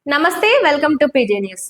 నమస్తే, welcome to PJ news.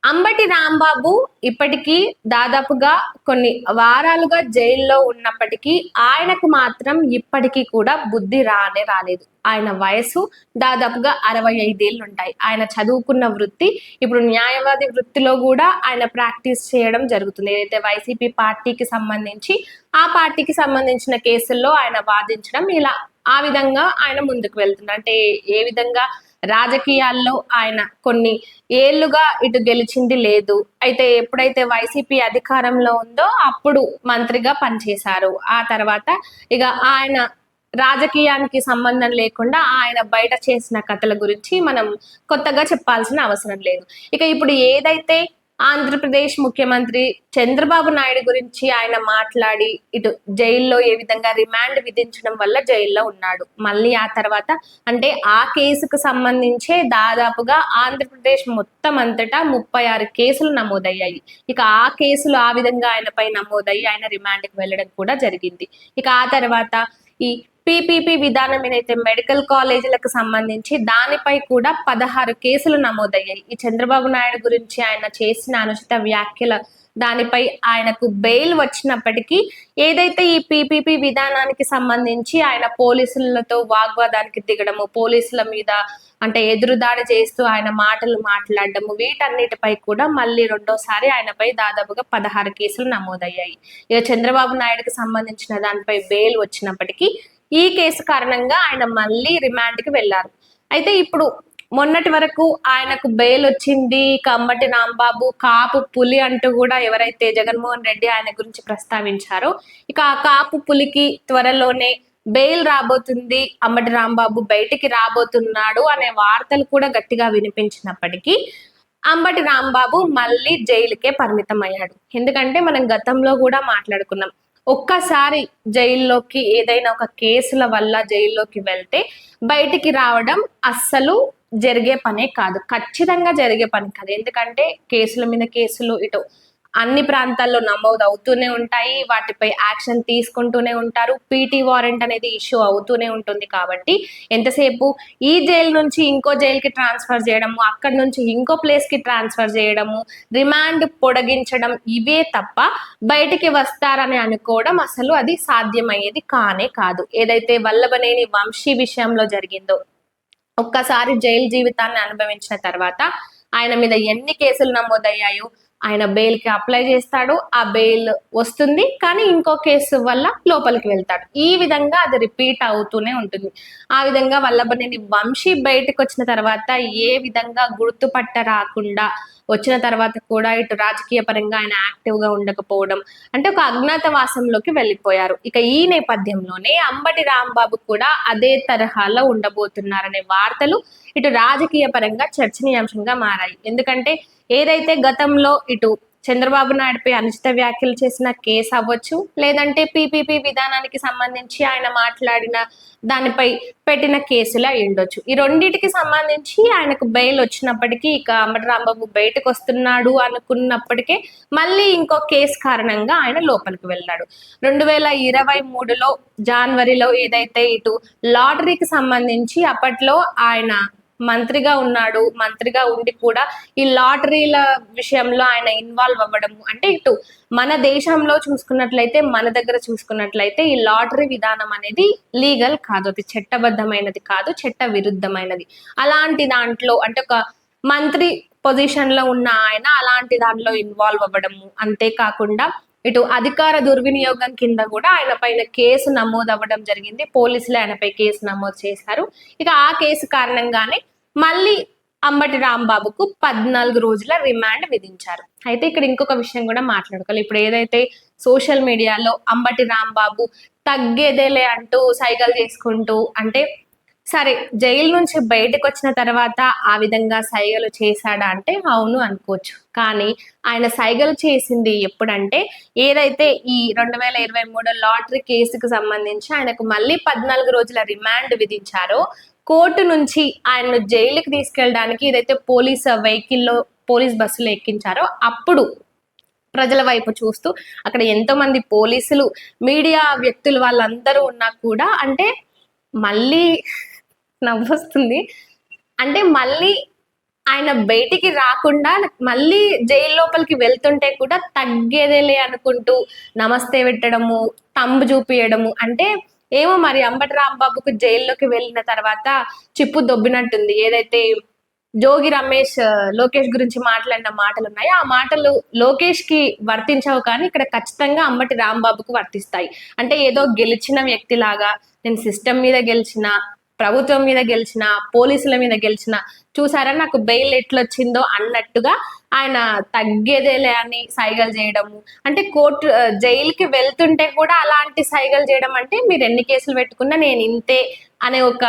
Ambati Rambabu ఇప్పటికీ దాదాపుగా కొన్ని వారాలుగా జైల్లో ఉన్నప్పటికీ ఆయనకు మాత్రం ఇప్పటికీ కూడా బుద్ధి రాలేదు. ఆయన వయసు దాదాపుగా 65 ఏళ్ళు ఉంటాయి. ఆయన చదువుకున్న వృత్తి ఇప్పుడు న్యాయవాది వృత్తిలో కూడా ఆయన ప్రాక్టీస్ చేయడం జరుగుతుంది. ఏదైతే వైసీపీ పార్టీకి సంబంధించి ఆ పార్టీకి సంబంధించిన కేసుల్లో ఆయన వాదించడం ఇలా ఆ విధంగా ఆయన ముందుకు వెళ్తున్నారు. అంటే ఏ విధంగా రాజకీయాల్లో ఆయన కొన్ని ఏళ్లుగా ఇటు గెలిచింది లేదు. అయితే ఎప్పుడైతే వైసీపీ అధికారంలో ఉందో అప్పుడు మంత్రిగా పనిచేశారు. ఆ తర్వాత ఇక ఆయన రాజకీయానికి సంబంధం లేకుండా ఆయన బయట చేసిన కథల గురించి మనం కొత్తగా చెప్పాల్సిన అవసరం లేదు. ఇక ఇప్పుడు ఏదైతే ఆంధ్రప్రదేశ్ ముఖ్యమంత్రి చంద్రబాబు నాయుడు గురించి ఆయన మాట్లాడి ఇటు జైల్లో ఏ విధంగా రిమాండ్ విధించడం వల్ల జైల్లో ఉన్నాడు. మళ్ళీ ఆ తర్వాత అంటే ఆ కేసుకు సంబంధించే దాదాపుగా ఆంధ్రప్రదేశ్ మొత్తం అంతటా 36 కేసులు నమోదయ్యాయి. ఇక ఆ కేసులు ఆ విధంగా ఆయనపై నమోదయ్యి ఆయన రిమాండ్కి వెళ్ళడం కూడా జరిగింది. ఇక ఆ తర్వాత ఈ పీపీపీ విధానం ఏదైతే మెడికల్ కాలేజీలకు సంబంధించి దానిపై కూడా 16 కేసులు నమోదయ్యాయి. ఈ చంద్రబాబు నాయుడు గురించి ఆయన చేసిన అనుచిత వ్యాఖ్యల దానిపై ఆయనకు బెయిల్ వచ్చినప్పటికీ ఏదైతే ఈ పీపీపీ విధానానికి సంబంధించి ఆయన పోలీసులతో వాగ్వాదానికి దిగడము, పోలీసుల మీద అంటే ఎదురుదాడి చేస్తూ ఆయన మాటలు మాట్లాడడము, వీటన్నిటిపై కూడా మళ్ళీ రెండోసారి ఆయనపై దాదాపుగా 16 కేసులు నమోదయ్యాయి. ఇక చంద్రబాబు నాయుడుకి సంబంధించిన దానిపై బెయిల్ వచ్చినప్పటికీ ఈ కేసు కారణంగా ఆయన మళ్ళీ రిమాండ్కి వెళ్ళారు. అయితే ఇప్పుడు మొన్నటి వరకు ఆయనకు బెయిల్ వచ్చింది. అంబటి రాంబాబు కాపు పులి అంటూ కూడా ఎవరైతే జగన్మోహన్ రెడ్డి ఆయన గురించి ప్రస్తావించారో ఇక ఆ కాపు పులికి త్వరలోనే బెయిల్ రాబోతుంది, అంబటి రాంబాబు బయటికి రాబోతున్నాడు అనే వార్తలు కూడా గట్టిగా వినిపించినప్పటికీ అంబటి రాంబాబు మళ్ళీ జైలుకే పరిమితం అయ్యాడు. ఎందుకంటే మనం గతంలో కూడా మాట్లాడుకున్నాం, ఒక్కసారి జైల్లోకి ఏదైనా ఒక కేసుల వల్ల జైల్లోకి వెళ్తే బయటికి రావడం అస్సలు జరిగే పనే కాదు, ఖచ్చితంగా జరిగే పని కాదు. ఎందుకంటే కేసుల మీద కేసులు ఇటు అన్ని ప్రాంతాల్లో నమోదు అవుతూనే ఉంటాయి, వాటిపై యాక్షన్ తీసుకుంటూనే ఉంటారు, పీటీ వారెంట్ అనేది ఇష్యూ అవుతూనే ఉంటుంది. కాబట్టి ఎంతసేపు ఈ జైలు నుంచి ఇంకో జైలుకి ట్రాన్స్ఫర్ చేయడము, అక్కడి నుంచి ఇంకో ప్లేస్కి ట్రాన్స్ఫర్ చేయడము, రిమాండ్ పొడిగించడం ఇవే తప్ప బయటికి వస్తారని అనుకోవడం అసలు అది సాధ్యమయ్యేది కానే కాదు. ఏదైతే వల్లభనేని వంశీ విషయంలో జరిగిందో, ఒక్కసారి జైలు జీవితాన్ని అనుభవించిన తర్వాత ఆయన మీద ఎన్ని కేసులు నమోదయ్యాయో ఆయన బెయిల్ కి అప్లై చేస్తాడు, ఆ బెయిల్ వస్తుంది, కానీ ఇంకో కేసు వల్ల లోపలికి వెళ్తాడు. ఈ విధంగా అది రిపీట్ అవుతూనే ఉంటుంది. ఆ విధంగా వల్లభనేని వంశీ బయటకు వచ్చిన తర్వాత ఏ విధంగా గుర్తుపట్ట రాకుండా వచ్చిన తర్వాత కూడా ఇటు రాజకీయ పరంగా ఆయన యాక్టివ్ గా ఉండకపోవడం, అంటే ఒక అజ్ఞాతవాసంలోకి వెళ్ళిపోయారు. ఇక ఈ నేపథ్యంలోనే అంబటి రాంబాబు కూడా అదే తరహాలో ఉండబోతున్నారనే వార్తలు ఇటు రాజకీయ పరంగా చర్చనీయాంశంగా మారాయి. ఎందుకంటే ఏదైతే గతంలో ఇటు చంద్రబాబు నాయుడుపై అనుచిత వ్యాఖ్యలు చేసిన కేసు అవ్వచ్చు, లేదంటే పీపీపీ విధానానికి సంబంధించి ఆయన మాట్లాడిన దానిపై పెట్టిన కేసులు అయి ఉండొచ్చు. ఈ రెండింటికి సంబంధించి ఆయనకు బెయిల్ వచ్చినప్పటికీ ఇక అంబటి రాంబాబు బయటకు వస్తున్నాడు అనుకున్నప్పటికే మళ్ళీ ఇంకో కేసు కారణంగా ఆయన లోపలికి వెళ్ళాడు. 2023లో జనవరిలో ఏదైతే ఇటు లాటరీకి సంబంధించి అప్పట్లో ఆయన మంత్రిగా ఉన్నాడు, మంత్రిగా ఉండి కూడా ఈ లాటరీల విషయంలో ఆయన ఇన్వాల్వ్ అవ్వడము, అంటే ఇటు మన దేశంలో చూసుకున్నట్లయితే మన దగ్గర చూసుకున్నట్లయితే ఈ లాటరీ విధానం అనేది లీగల్ కాదు, అది చట్టబద్ధమైనది కాదు, చట్ట విరుద్ధమైనది. అలాంటి దాంట్లో అంటే ఒక మంత్రి పొజిషన్ లో ఉన్న ఆయన అలాంటి దాంట్లో ఇన్వాల్వ్ అవ్వడము, అంతేకాకుండా ఇటు అధికార దుర్వినియోగం కింద కూడా ఆయన పైన కేసు నమోదు అవ్వడం జరిగింది. పోలీసులు ఆయనపై కేసు నమోదు చేశారు. ఇక ఆ కేసు కారణంగానే మళ్ళీ అంబటి రాంబాబుకు 14 రోజుల రిమాండ్ విధించారు. అయితే ఇక్కడ ఇంకొక విషయం కూడా మాట్లాడుకోవాలి. ఇప్పుడు ఏదైతే సోషల్ మీడియాలో అంబటి రాంబాబు తగ్గేదేలే అంటూ సైగలు చేసుకుంటూ, అంటే సరే జైలు నుంచి బయటకు వచ్చిన తర్వాత ఆ విధంగా సైగలు చేశాడా అంటే అవును అనుకోవచ్చు. కానీ ఆయన సైగలు చేసింది ఎప్పుడంటే ఏదైతే ఈ 2023 లాటరీ కేసుకు సంబంధించి ఆయనకు మళ్ళీ 14 రోజుల రిమాండ్ విధించారో, కోర్టు నుంచి ఆయన్ను జైలుకి తీసుకెళ్ళడానికి ఏదైతే పోలీస్ వెహికల్లో పోలీస్ బస్సులో ఎక్కించారో అప్పుడు ప్రజల వైపు చూస్తూ అక్కడ ఎంతో మంది పోలీసులు, మీడియా వ్యక్తులు వాళ్ళందరూ ఉన్నా కూడా అంటే మళ్ళీ నవ్వొస్తుంది. అంటే మళ్ళీ ఆయన బయటికి రాకుండా మళ్ళీ జైలు లోపలికి వెళ్తుంటే కూడా తగ్గేదేలే అనుకుంటూ నమస్తే పెట్టడము, తంబు చూపియడము. అంటే ఏమో మరి అంబటి రాంబాబుకు జైల్లోకి వెళ్ళిన తర్వాత చిప్పు దొబ్బినట్టుంది. ఏదైతే జోగి రమేష్ లోకేష్ గురించి మాట్లాడిన మాటలు ఉన్నాయో ఆ మాటలు లోకేష్ కి వర్తించవు, కానీ ఇక్కడ ఖచ్చితంగా అంబటి రాంబాబుకు వర్తిస్తాయి. అంటే ఏదో గెలిచిన వ్యక్తిలాగా, నేను సిస్టమ్ మీద గెలిచిన, ప్రభుత్వం మీద గెలిచిన, పోలీసుల మీద గెలిచిన, చూసారా నాకు బెయిల్ ఎట్లొచ్చిందో అన్నట్టుగా ఆయన తగ్గేదేలే అని సైగలు చేయడము. అంటే కోర్టు జైలుకి వెళ్తుంటే కూడా అలాంటి సైగలు చేయడం అంటే మీరు ఎన్ని కేసులు పెట్టుకున్నా నేను ఇంతే అనే ఒక,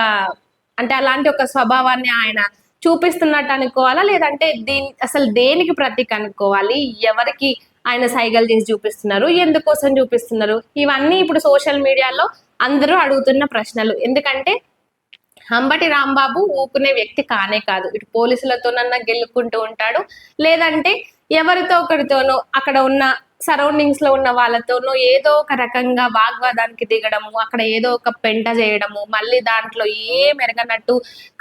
అంటే అలాంటి ఒక స్వభావాన్ని ఆయన చూపిస్తున్నట్టు అనుకోవాలా, లేదంటే అసలు దేనికి ప్రతీక అనుకోవాలి, ఎవరికి ఆయన సైగలు చేసి చూపిస్తున్నారు, ఎందుకోసం చూపిస్తున్నారు, ఇవన్నీ ఇప్పుడు సోషల్ మీడియాలో అందరూ అడుగుతున్న ప్రశ్నలు. ఎందుకంటే అంబటి రాంబాబు ఊకునే వ్యక్తి కానే కాదు. ఇటు పోలీసులతోనన్నా గెలుకుంటూ ఉంటాడు, లేదంటే ఎవరితో ఒకరితోనో అక్కడ ఉన్న సరౌండింగ్స్ లో ఉన్న వాళ్ళతోనో ఏదో ఒక రకంగా వాగ్వాదానికి దిగడము, అక్కడ ఏదో ఒక పెంట చేయడము, మళ్ళీ దాంట్లో ఏం ఎరగనట్టు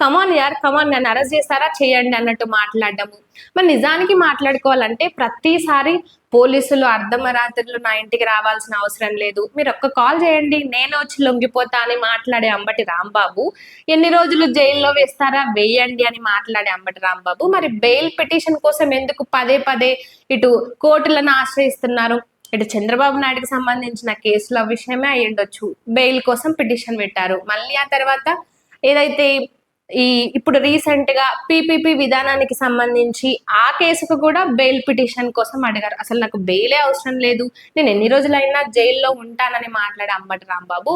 కమాన్ యార్ కమాన్ నన్ను అరెస్ట్ చేస్తారా చేయండి అన్నట్టు మాట్లాడడము. మరి నిజానికి మాట్లాడుకోవాలంటే ప్రతిసారి పోలీసులు అర్ధమరాత్రులు నా ఇంటికి రావాల్సిన అవసరం లేదు, మీరు ఒక్క కాల్ చేయండి నేను వచ్చి లొంగిపోతా అని మాట్లాడే అంబటి రాంబాబు, ఎన్ని రోజులు జైల్లో వేస్తారా వేయండి అని మాట్లాడే అంబటి రాంబాబు మరి బెయిల్ పిటిషన్ కోసం ఎందుకు పదే పదే ఇటు కోర్టులను ఆశ్రయిస్తున్నారు? ఇటు చంద్రబాబు నాయుడుకి సంబంధించిన కేసుల విషయమే అయి ఉండొచ్చు, బెయిల్ కోసం పిటిషన్ పెట్టారు. మళ్ళీ ఆ తర్వాత ఏదైతే ఇప్పుడు రీసెంట్ గా పీపీపీ విధానానికి సంబంధించి ఆ కేసుకు కూడా బెయిల్ పిటిషన్ కోసం అడిగారు. అసలు నాకు బెయిలే అవసరం లేదు, నేను ఎన్ని రోజులైనా జైల్లో ఉంటానని మాట్లాడే అంబటి రాంబాబు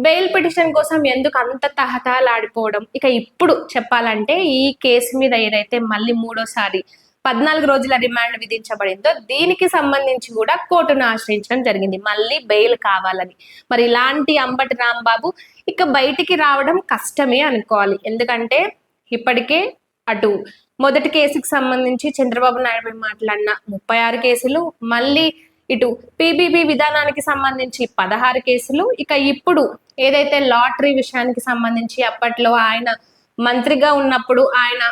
బెయిల్ పిటిషన్ కోసం ఎందుకు అంత తహతహలాడిపోవడం? ఇక ఇప్పుడు చెప్పాలంటే ఈ కేసు మీద ఏదైతే మళ్ళీ మూడోసారి 14 రోజుల రిమాండ్ విధించబడిందో దీనికి సంబంధించి కూడా కోర్టును ఆశ్రయించడం జరిగింది, మళ్ళీ బెయిల్ కావాలని. మరి ఇలాంటి అంబటి రాంబాబు ఇక బయటికి రావడం కష్టమే అనుకోవాలి. ఎందుకంటే ఇప్పటికే అటు మొదటి కేసుకి సంబంధించి చంద్రబాబు నాయుడు మాట్లాడిన 36 కేసులు, మళ్ళీ ఇటు పీబీబీ విధానానికి సంబంధించి 16 కేసులు, ఇక ఇప్పుడు ఏదైతే లాటరీ విషయానికి సంబంధించి అప్పట్లో ఆయన మంత్రిగా ఉన్నప్పుడు ఆయన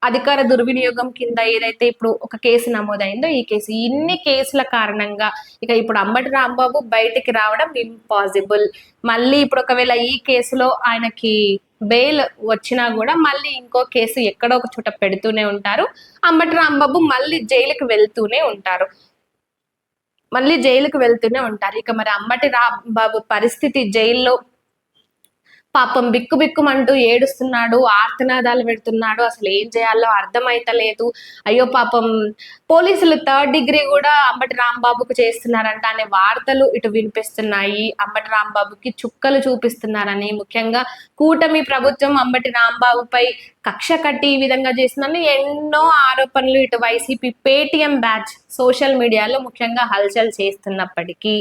అధికార దుర్వినియోగం కింద ఏదైతే ఇప్పుడు ఒక కేసు నమోదైందో ఈ కేసు, ఇన్ని కేసుల కారణంగా ఇక ఇప్పుడు అంబటి రాంబాబు బయటికి రావడం ఇంపాసిబుల్. మళ్ళీ ఇప్పుడు ఒకవేళ ఈ కేసులో ఆయనకి బెయిల్ వచ్చినా కూడా మళ్ళీ ఇంకో కేసు ఎక్కడో ఒక చోట పెడుతూనే ఉంటారు, అంబటి రాంబాబు మళ్ళీ జైలుకి వెళ్తూనే ఉంటారు, ఇక మరి అంబటి రాంబాబు పరిస్థితి జైల్లో పాపం బిక్కు బిక్కుమంటూ ఏడుస్తున్నాడు, ఆర్తనాదాలు పెడుతున్నాడు, అసలు ఏం చేయాలో అర్థమైతలేదు. అయ్యో పాపం పోలీసులు 3rd డిగ్రీ కూడా అంబటి రాంబాబుకు చేస్తున్నారంట అనే వార్తలు ఇటు వినిపిస్తున్నాయి. అంబటి రాంబాబుకి చుక్కలు చూపిస్తున్నారని, ముఖ్యంగా కూటమి ప్రభుత్వం అంబటి రాంబాబుపై కక్ష కట్టి ఈ విధంగా చేస్తుందని ఎన్నో ఆరోపణలు ఇటు వైసీపీ పేటిఎం బ్యాచ్ సోషల్ మీడియాలో ముఖ్యంగా హల్చల్ చేస్తున్నప్పటికీ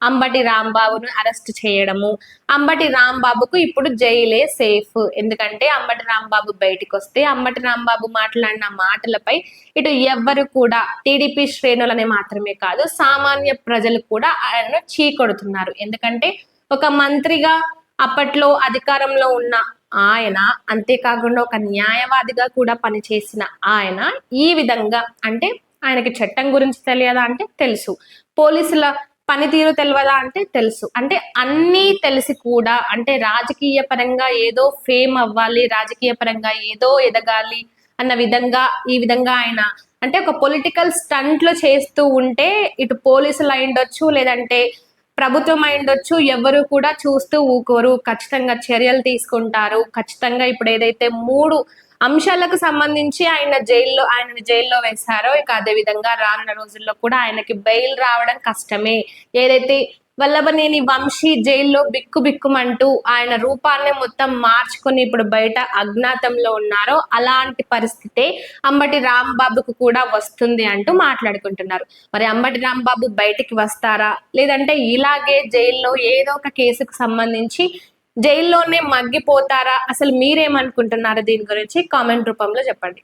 అంబటి రాంబాబును అరెస్ట్ చేయడము, అంబటి రాంబాబుకు ఇప్పుడు జైలే సేఫ్. ఎందుకంటే అంబటి రాంబాబు బయటికి వస్తే అంబటి రాంబాబు మాట్లాడిన మాటలపై ఇటు ఎవ్వరు కూడా టీడీపీ శ్రేణులనే మాత్రమే కాదు సామాన్య ప్రజలు కూడా ఆయనను చీకొడుతున్నారు. ఎందుకంటే ఒక మంత్రిగా అప్పట్లో అధికారంలో ఉన్న ఆయన, అంతేకాకుండా ఒక న్యాయవాదిగా కూడా పనిచేసిన ఆయన ఈ విధంగా, అంటే ఆయనకి చట్టం గురించి తెలియదా అంటే తెలుసు, పోలీసుల పనితీరు తెలియదా అంటే తెలుసు, అంటే అన్నీ తెలిసి కూడా అంటే రాజకీయ పరంగా ఏదో ఫేమ్ అవ్వాలి, రాజకీయ పరంగా ఏదో ఎదగాలి అన్న విధంగా ఈ విధంగా ఆయన అంటే ఒక పొలిటికల్ స్టంట్లు చేస్తూ ఉంటే ఇటు పోలీసులు అయిండొచ్చు, లేదంటే ప్రభుత్వం అయిండొచ్చు, ఎవరు కూడా చూస్తూ ఊకోరు, ఖచ్చితంగా చర్యలు తీసుకుంటారు. ఖచ్చితంగా ఇప్పుడు ఏదైతే 3 అంశాలకు సంబంధించి ఆయనని జైల్లో వేశారో, ఇక అదే విధంగా రానున్న రోజుల్లో కూడా ఆయనకి బెయిల్ రావడం కష్టమే. ఏదైతే వల్లభనేని వంశీ జైల్లో బిక్కుమంటూ ఆయన రూపాన్ని మొత్తం మార్చుకొని ఇప్పుడు బయట అజ్ఞాతంలో ఉన్నారో అలాంటి పరిస్థితే అంబటి రాంబాబుకు కూడా వస్తుంది అంటూ మాట్లాడుకుంటున్నారు. మరి అంబటి రాంబాబు బయటికి వస్తారా, లేదంటే ఇలాగే జైల్లో ఏదో ఒక కేసుకు సంబంధించి జైల్లోనే మగ్గిపోతారా? అసలు మీరేమనుకుంటున్నారు దీని గురించి కామెంట్ రూపంలో చెప్పండి.